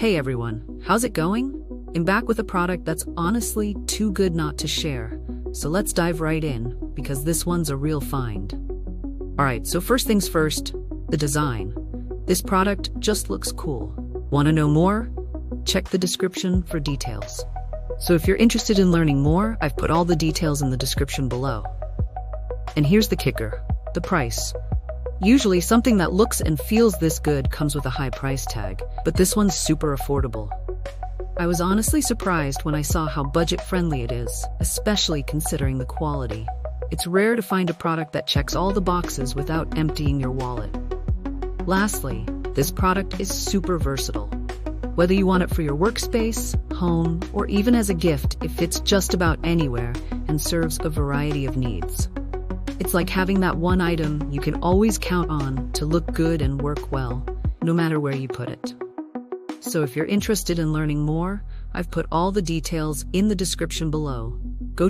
Hey everyone, how's it going? I'm back with a product that's honestly too good not to share. So let's dive right in, because this one's a real find. Alright, so first things first, the design. This product just looks cool. Want to know more? Check the description for details. So if you're interested in learning more, I've put all the details in the description below. And here's the kicker, the price. Usually something that looks and feels this good comes with a high price tag, but this one's super affordable. I was honestly surprised when I saw how budget-friendly it is, especially considering the quality. It's rare to find a product that checks all the boxes without emptying your wallet. Lastly, this product is super versatile. Whether you want it for your workspace, home, or even as a gift, it fits just about anywhere and serves a variety of needs. It's like having that one item you can always count on to look good and work well, no matter where you put it. So if you're interested in learning more, I've put all the details in the description below.